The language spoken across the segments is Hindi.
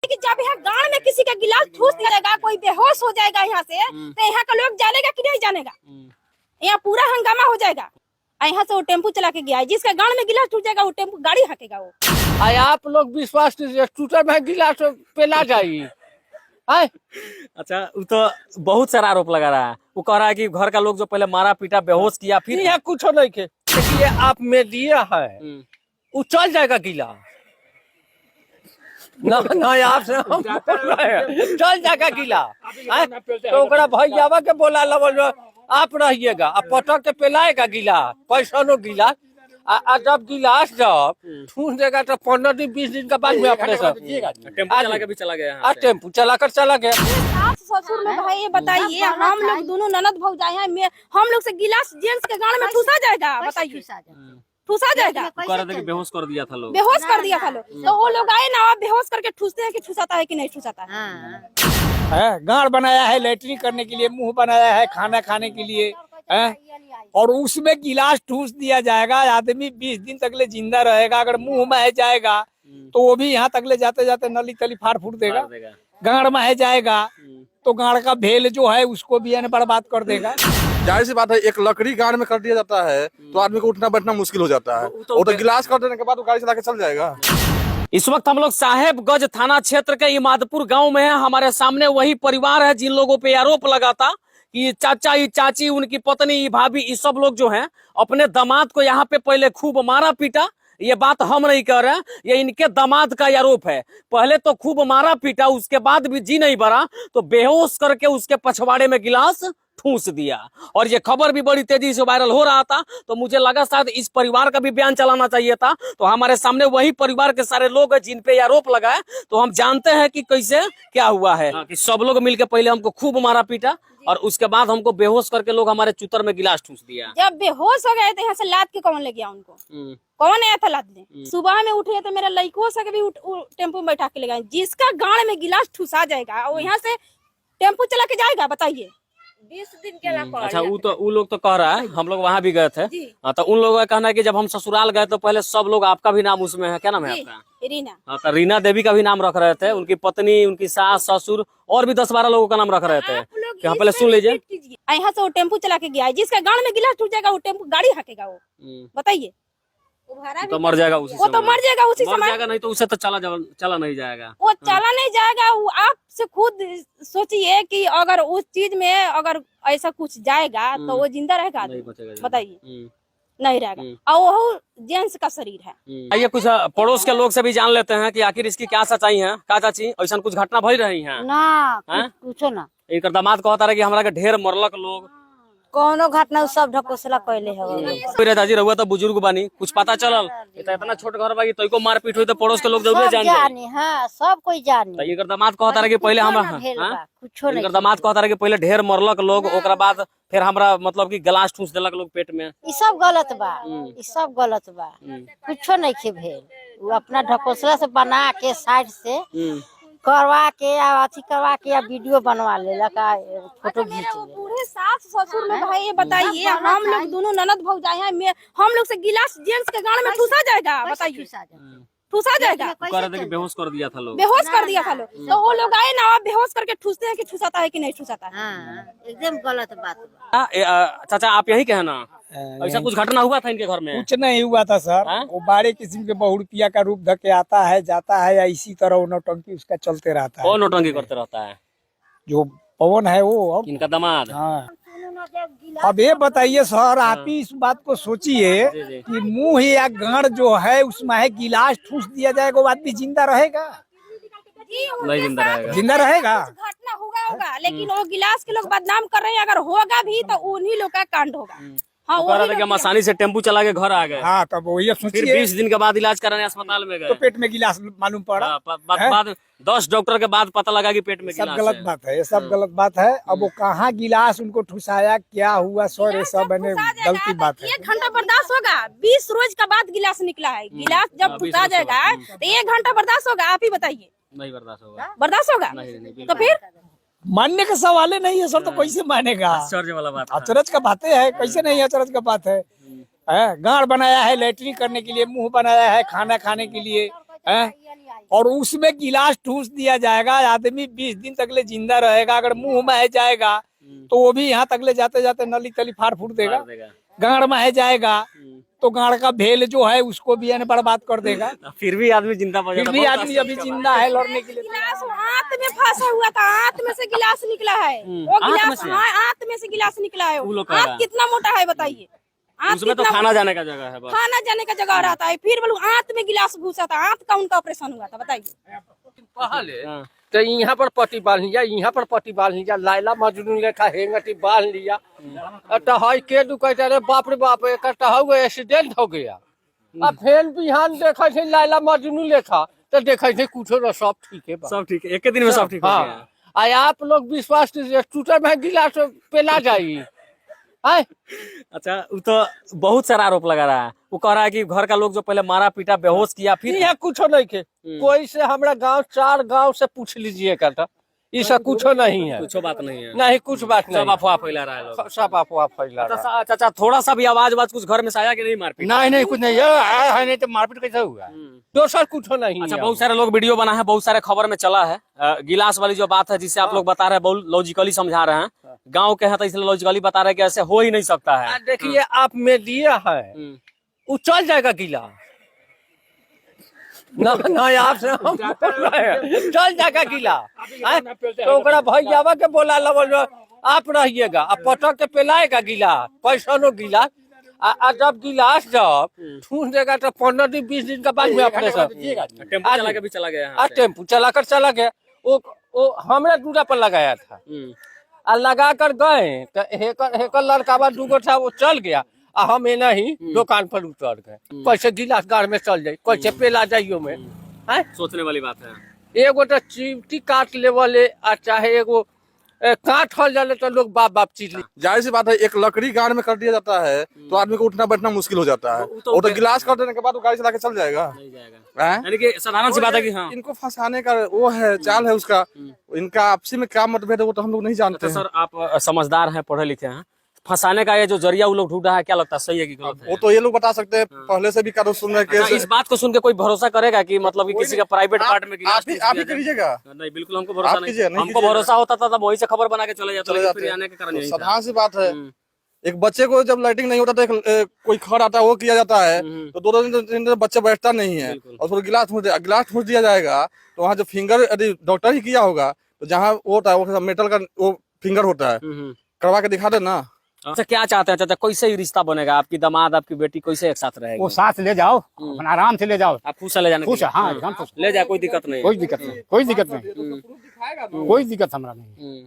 कि जब यहाँ गांव में किसी का गिलास ठूस दिया जाएगा, कोई बेहोश हो जाएगा यहाँ से, तो यहाँ का लोग जानेगा कि नहीं जानेगा? यहाँ पूरा हंगामा हो जाएगा। यहाँ से वो टेम्पू चला के गया है, जिसका गांव में गिलास टूट जाएगा वो टेम्पू गाड़ी हकेगा वो। आप लोग विश्वास कीजिए, टूटा में गिलास पे ला जाइए। अच्छा, वो तो बहुत सारा आरोप लगा रहा है। वो कह रहा है कि घर का लोग जो पहले मारा पीटा बेहोश किया, फिर यहाँ कुछ नहीं के देखिए आप मीडिया है, वो चल जाएगा गिलास ना आपसे हम बोल रहे हैं, चल जाएगा गिलास। तो ओकरा भैया के बोला लो आप रहिएगा, अब पटक के पिलाएगा गिलास, पैसा गिलास। जब गिलास जब ठूस देगा तो 15 दिन 20 दिन के बाद में अपने सब टेम्पू चला के भी चला गया। टेम्पू चलाकर चला गया। सास ससुर लोग है, ये बताइए, हम लोग दोनों ननद भौजाई हैं, हम लोग से गिलास जेंट्स के गांव में ठूसा जाएगा? बताइए, ठूसा जाएगा? कह रहे थे कि बेहोश कर दिया था लोग, बेहोश कर दिया था लोग। तो वो लोग आए ना, बेहोश करके ठूसते हैं कि ठूसाता है कि नहीं ठूसाता है? गाड़ बनाया है लेटरिन करने के लिए, मुंह बनाया है खाना खाने के लिए है, और उसमें गिलास ठूस दिया जाएगा। आदमी 20 दिन तक ले जिंदा रहेगा। अगर मुंह में जाएगा तो वो भी यहाँ तक ले जाते जाते नली तली फाड़ फूट देगा। गाड़ में जाएगा तो गाड़ का भेल जो है उसको भी बर्बाद कर देगा। जाहिर सी बात है, एक लकड़ी गाड़ में कर दिया जाता है तो आदमी को उठना बैठना मुश्किल हो जाता है। वो तो गिलास कर देने के बाद वो गाड़ी चला के चल जाएगा। इस वक्त हम लोग साहेबगंज थाना क्षेत्र के इमादपुर गांव में हैं। हमारे सामने वही परिवार है जिन लोगों पे आरोप लगा था कि ये चाचा, ये चाची, उनकी पत्नी, ये भाभी, ये सब लोग जो हैं अपने दामाद को यहाँ पे पहले खूब मारा पीटा। ये बात हम नहीं कह रहे हैं, ये इनके दामाद का आरोप है। पहले तो खूब मारा पीटा, उसके बाद भी जी नहीं भरा तो बेहोश करके उसके पछवाड़े में गिलास ठूस दिया। और ये खबर भी बड़ी तेजी से वायरल हो रहा था, तो मुझे लगा शायद इस परिवार का भी बयान चलाना चाहिए था। तो हमारे सामने वही परिवार के सारे लोग हैं जिन पे आरोप लगा है, तो हम जानते हैं कि कैसे क्या हुआ है। कि सब लोग मिलकर पहले हमको खूब मारा पीटा और उसके बाद हमको बेहोश करके लोग हमारे चूतर में गिलास ठूस दिया। जब बेहोश हो गए तो यहाँ से लाद के कौन ले गया उनको? कौन आया था लादने? सुबह में उठे तो मेरा लड़कों से भी टेम्पो में बैठा के ले गए। जिसका गाड़ में गिलास ठूसा जाएगा वो यहाँ से टेम्पो चला के जाएगा? बताइए। 20 दिन के ला। अच्छा, वो लोग तो कह रहा है, हम लोग वहाँ भी गए थे, तो उन लोगों का कहना है कि जब हम ससुराल गए तो पहले सब लोग, आपका भी नाम उसमें है, क्या नाम है आपका? रीना। तो रीना देवी का भी नाम रख रहे थे, उनकी पत्नी, उनकी सास, ससुर और भी 10-12 लोगों का नाम रख रहे थे। यहाँ पहले सुन लीजिए। यहाँ से वो टेम्पो चला के गया है, जिसका गाड़ में गिलास टूट जाएगा वो टेम्पो गाड़ी हकेगा वो। बताइए। तो मर जाएगा उसी वो तो मर जाएगा उसी मर समय। जाएगा, नहीं तो उसे तो चला नहीं जाएगा। वो चला नहीं जाएगा। वो आप से खुद सोचिए कि अगर उस चीज में अगर ऐसा कुछ जाएगा तो वो जिंदा रहेगा? बताइए, नहीं रहेगा। और वो जेंट्स का शरीर है। आइए कुछ पड़ोस के लोग से भी जान लेते हैं कि आखिर इसकी क्या सच्चाई है। का चाची, ऐसा कुछ घटना भई रही है ना? कुछ ना। एक दामाद कहता रहे कि हमरा के ढेर मरलक लोग। कोनो घटना सब ढकोसला कहले है। दादी रहुआ तो बुजुर्ग बानी, कुछ पता चलल? इतना छोट घर बा तो को मारपीट हुई तो पड़ोस के लोग जरूर जानी। हाँ, सब कोई जानी। तो एक दामाद कहता रहे कि पहले हमरा एक दामाद कहता रहे कि पहले ढेर मरलक लोग, ओकरा बाद फिर हमरा मतलब कि गिलास ठूस देलक लोग पेट में। ई सब गलत बा, ई सब गलत बा। कुछो नहीं के भेल। वो अपना ढकोसला से बना के साइड से करवा के या अथी करवा के या वीडियो बनवा लेला का फोटो खींच ले। पूरे सास ससुर लोग है, ये बताइए, हम लोग दोनों ननद भौजाई हैं, हम लोग से गिलास जेंट्स के गाड़ में ठूसा जाएगा? बताइए। ठूसा जाएगा? कह रहे थे कि बेहोश कर दिया था लोग। बेहोश कर दिया था लोग। तो वो लोग आए ना, बेहोश करके ठूसते हैं कि ठूसाता है कि नहीं ठूसाता है? एकदम गलत बात। चाचा आप यही कहना, ऐसा कुछ घटना हुआ था इनके घर में? कुछ नहीं हुआ था सर। वो बड़े किस्म के बहुरुपिया का रूप धके आता है जाता है, या इसी तरह वो नौटंकी उसका चलते रहता है। कौन नौटंकी करते रहता है? जो पवन है वो। और इनका दामाद। हाँ। अब ये बताइए सर, आप ही इस बात को सोचिए कि मुंह या गाड़ जो है उसमें है गिलास ठूस दिया जाएगा, वो आदमी जिंदा रहेगा? नहीं जिंदा रहेगा। जिंदा रहेगा? घटना होगा, लेकिन वो गिलास के लोग बदनाम कर रहे हैं। अगर होगा भी तो उन्हीं लोग का कांड होगा। हाँ, कह रहा था कि हम आसानी से टेम्पू चला के घर आ गए। हाँ, तब वही फिर सोचिए। 20 दिन के बाद इलाज कराने अस्पताल में गए तो पेट में गिलास मालूम पड़ा। बाद 10 डॉक्टर के बाद पता लगा कि पेट में सब गिलास गलत बात है, ये सब गलत बात है। अब वो कहाँ गिलास उनको ठुसाया, क्या हुआ सर, ये सब गलती बात है। 1 घंटा बर्दाश्त होगा? 20 रोज का बाद गिलास निकला है। गिलास जब ठुसा जाएगा तो 1 घंटा बर्दाश्त होगा? आप ही बताइए। नहीं बर्दाश्त होगा। बर्दाश्त होगा? तो फिर मानने का सवाल ही नहीं है सर, तो कैसे मानेगा? आश्चर्य वाला बात है। अचरज का बातें है, कैसे नहीं अचरज का बात है? गाड़ बनाया है लेटरिन करने के लिए, मुंह बनाया है खाना खाने के लिए हैं, और उसमें गिलास ठूस दिया जाएगा, आदमी 20 दिन तक ले जिंदा रहेगा। अगर मुंह में जाएगा तो वो भी यहाँ तक ले जाते जाते नली तली फाड़ फूट देगा। गाड़ में जाएगा तो गाड़ का भेल जो है उसको भी यानी बर्बाद कर देगा। फिर भी आदमी जिंदा बच फिर जाता भी है। आदमी अभी जिंदा है लड़ने के लिए। गिलास आंत में फंसा हुआ था, आंत में से गिलास निकला है। वो आंत में गिलास, से? हाँ, आंत में से गिलास निकला है। वो लोग कह रहा है। आंत कितना मोटा है बताइए। आंत उसमें तो कितना खाना जाने का जगह है बस। खाना जाने का जगह रहता है, फिर बोलूं आंत में गिलास घुसा था। आंत का उनका ऑपरेशन हुआ था, बताइए। पहले हाँ। तो यहाँ पर पट्टी बांध लिया, यहाँ पर पट्टी बांध लिया, लाइला मजनू लेखा हेंगटी बांध लिया। तो हाई के दू कहते अरे बाप रे बाप, एक एक्सीडेंट हो गया। अब फिर बिहान देखा थे लाइला मजनू लेखा, तो देखा थे कुछ सब ठीक है बा। सब ठीक है, एक के दिन में सब ठीक हो गया। हाँ, आप लोग विश्वास कीजिए, टूटे में गिलास पेला जाई। आय अच्छा, वो तो बहुत सारा आरोप लगा रहा है। वो कह रहा है कि घर का लोग जो पहले मारा पीटा बेहोश किया, फिर यहाँ कुछ नहीं के, कोई से हमरा गांव 4 गांव से पूछ लीजिए कहता, इसका कुछ नहीं है, कुछ बात नहीं है। नहीं कुछ बात नहीं, सब अफवाह फैला रहा है लोग। सब अफवाह फैला रहा है। चाचा थोड़ा सा भी आवाज कुछ घर में से आया कि नहीं मारपीट? नहीं कुछ नहीं है, नहीं तो मारपीट कैसे हुआ? दोसर कुछ नहीं अच्छा, है। बहुत सारे लोग वीडियो बना है, बहुत सारे खबर में चला है। गिलास वाली जो बात है जिसे आप लोग बता रहे हैं, बहुत लॉजिकली समझा रहे हैं। गांव के हैं तो इसलिए लॉजिकली बता रहे हैं कि ऐसे हो ही नहीं सकता है। देखिए आप में दिया है, वो चल जाएगा गिला ना आपसे हम बोल रहे हैं, चल जाएगा गिला। तो ओकरा भैयावा के बोला लो, आप रहिएगा, अब पटक के पेलाएगा गिला, कैसनो गिला। जब गिलास जब ठूस देगा तो 15 दिन 20 दिन के बाद में अपने सब टेम्पो चला के भी चला गया यहाँ से। टेम्पू चलाकर चला गया। वो हमारे दूरा पर लगाया था, और लगा कर गए तो हेकर लड़का दूगो था, वो चल गया। हम नहीं दुकान पर उतर गए, कैसे गिलास गाड़ में चल जाये, कैसे पेला जाइयो में। सोचने वाली बात है। एगो तो चिमटी काट ले वाले, और चाहे एगो काट हल जाले तो लोग बाप बाप चीज ले। जाहिर सी बात है, एक लकड़ी गाड़ में कर दिया जाता है तो आदमी को उठना बैठना मुश्किल हो जाता है। वो तो गिलास कर देने के बाद वो गाड़ी चला के चल जाएगा। नहीं जाएगा, हैं? यानी कि साधारण सी बात है कि हाँ। इनको फंसाने का वो है, चाल है उसका। इनका आपसी में क्या मतभेद है वो तो हम लोग नहीं जानते तो हैं। सर आप समझदार हैं, पढ़े लिखे हैं, फंसाने का ये जो जरिया वो लोग ढूंढ रहा है, क्या लगता है सही है कि गलत है? वो तो ये लोग बता सकते हैं, पहले से भी करो सुन रहे अच्छा, इस बात को सुन के कोई भरोसा करेगा कि मतलब कि किसी का प्राइवेट पार्ट में गिलास आप ही करिएगा। नहीं, बिल्कुल हमको भरोसा आप कीजिए, नहीं हमको कीजिएगा। भरोसा होता था तब वही से खबर बना के चले जाते, चले लेकिन जाते फिर आने के कारण हैं। यही था। साधारण सी बात है, एक बच्चे को जब लाइटिंग नहीं होता तो कोई खर आता है वो किया जाता है, तो 2 दिन बच्चा बैठता नहीं है, और उसको गिलास ठूस दिया जाएगा। तो वहाँ जो फिंगर यदि डॉक्टर ही किया होगा तो जहाँ वो होता है वो मेटल का वो फिंगर होता है, करवा के दिखा दे ना। अच्छा, क्या चाहते हैं चाचा, कैसे ही रिश्ता बनेगा? आपकी दामाद आपकी बेटी कैसे एक साथ रहेगी? वो साथ ले जाओ, अपना आराम से ले जाओ। आप खुश है ले जाने के खुश लिए? है, हाँ, एकदम खुश। ले जाए, कोई दिक्कत नहीं। कोई दिक्कत नहीं, कोई दिक्कत नहीं, कोई दिक्कत हमारा नहीं।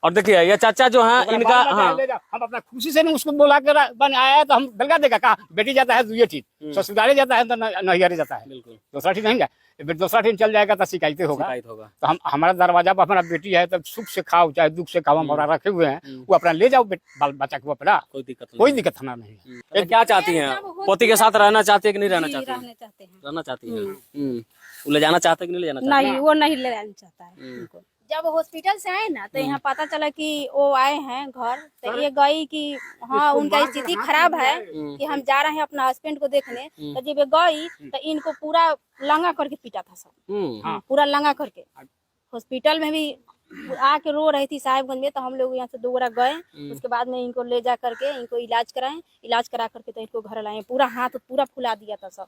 और देखिए ये चाचा जो है इनका, हाँ, ले जाओ। हम अपना खुशी से नहीं उसको बोला कर आया तो हम गलगा देगा कहा बेटी जाता है दुए ठीक, ससुराले जाता है तो नैहरे जाता है, बिल्कुल दूसरा ठीक नहीं जाए। दूसरा ठीक चल जाएगा तो शिकायतें होगा। शिकायत होगा। तो हम हमारा दरवाजा पर हमारा बेटी है तो सुख से खाओ चाहे दुख से खाओ, हम हमारा रखे हुए हैं, वो अपना ले जाओ बाल बच्चा को अपना, कोई दिक्कत नहीं। कोई दिक्कत हमारा नहीं। अच्छा, क्या चाहती हैं? पति के साथ रहना चाहती है कि नहीं रहना जी, चाहती? रहना चाहते हैं। रहना चाहती है। वो ले जाना चाहते कि नहीं ले जाना चाहते? नहीं, वो नहीं ले जाना चाहता है उनको। जब हॉस्पिटल से आए ना तो यहाँ पता चला कि वो आए हैं घर, तो ये गई कि हाँ उनका स्थिति खराब है कि हम जा रहे हैं अपना हस्बैंड को देखने। तो जब ये गई तो इनको पूरा लंगा करके पीटा था सब, पूरा लंगा करके। हॉस्पिटल में भी आके रो रही थी साहिबगंज में, तो हम लोग यहाँ से दोबारा गए। उसके बाद में इनको ले जा करके इनको इलाज कराएं, इलाज करा करके तो इनको घर लाए। पूरा हाथ पूरा फुला दिया था सब,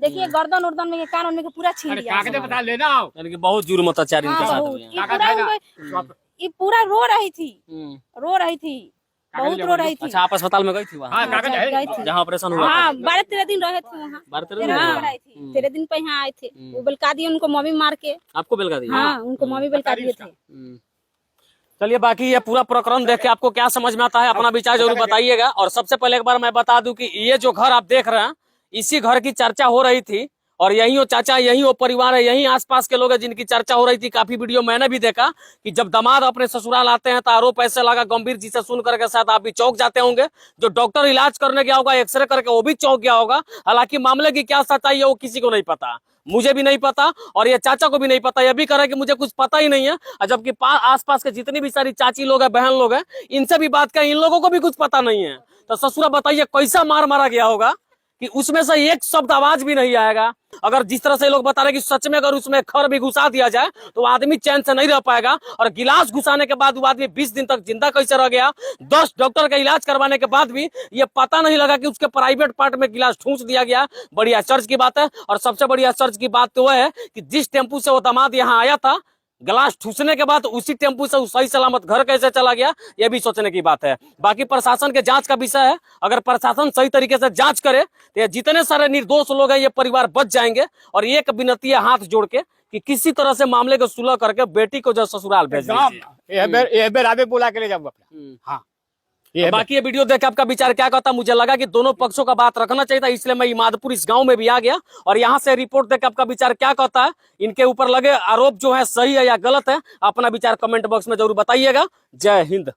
देखिए गर्दन उर्दन में कान में पूरा छीन दिया। बता लेना आओ। यानी कि बहुत जुर्म अत्याचार इनके साथ हुए हैं। ये पूरा रो रही थी, बहुत रो रही थी। अच्छा, आप अस्पताल में गई थी वहाँ गई थी, जहाँ ऑपरेशन हुआ? हाँ 12-13 दिन रहे थे वहाँ। 12-13 दिन? आई थी 13 दिन पे यहाँ आए थे। वो बलका दिए उनको मम्मी मार के। आपको बेलगा दी? हाँ, उनको मम्मी बलका दिए थे। चलिए, बाकी ये पूरा प्रकरण देख के आपको क्या समझ में आता है अपना विचार जरूर बताइएगा। और सबसे पहले एक बार मैं बता दूं कि ये जो घर आप देख रहे हैं, इसी घर की चर्चा हो रही थी, और यही वो चाचा, यही वो परिवार है, यही आसपास के लोग हैं जिनकी चर्चा हो रही थी। काफी वीडियो मैंने भी देखा कि जब दामाद अपने ससुराल आते हैं तो आरोप ऐसे लगा गंभीर जी से सुन करके शायद आप भी चौंक जाते होंगे। जो डॉक्टर इलाज करने गया होगा, एक्सरे करके, वो भी चौंक गया होगा। हालांकि मामले की क्या सच्चाई है वो किसी को नहीं पता, मुझे भी नहीं पता और ये चाचा को भी नहीं पता। ये भी कह रहे कि मुझे कुछ पता ही नहीं है, और जबकि आसपास के जितनी भी सारी चाची लोग हैं, बहन लोग हैं, इनसे भी बात करें, इन लोगों को भी कुछ पता नहीं है। तो ससुरा बताइए कैसा मार मारा गया होगा कि उसमें से एक शब्द आवाज भी नहीं आएगा। अगर जिस तरह से लोग बता रहे हैं कि सच में अगर उसमें खर भी घुसा दिया जाए तो आदमी चैन से नहीं रह पाएगा। और गिलास घुसाने के बाद वो आदमी 20 दिन तक जिंदा कैसे रह गया, 10 डॉक्टर का इलाज करवाने के बाद भी ये पता नहीं लगा कि उसके प्राइवेट पार्ट में गिलास ठूंस दिया गया। बड़ी आश्चर्य की बात है। और सबसे बड़ी आश्चर्य की बात तो है कि जिस टेम्पू से वो दामाद यहाँ आया था, गिलास ठूसने के बाद उसी टेम्पू से सही सलामत घर कैसे चला गया, यह भी सोचने की बात है। बाकी प्रशासन के जांच का विषय है। अगर प्रशासन सही तरीके से जांच करे तो ये जितने सारे निर्दोष लोग हैं ये परिवार बच जाएंगे। और एक विनती है हाथ जोड़ के कि किसी तरह से मामले को सुलह करके बेटी को जो ससुराल भेज दीजिए। ये बेर आगे बुला के ले जाऊंगा अपना। हाँ तो बाकी ये वीडियो देख के आपका विचार क्या कहता, मुझे लगा कि दोनों पक्षों का बात रखना चाहिए था, इसलिए मैं इमादपुर इस गांव में भी आ गया और यहाँ से रिपोर्ट देख के आपका विचार क्या कहता है, इनके ऊपर लगे आरोप जो है सही है या गलत है, अपना विचार कमेंट बॉक्स में जरूर बताइएगा। जय हिंद।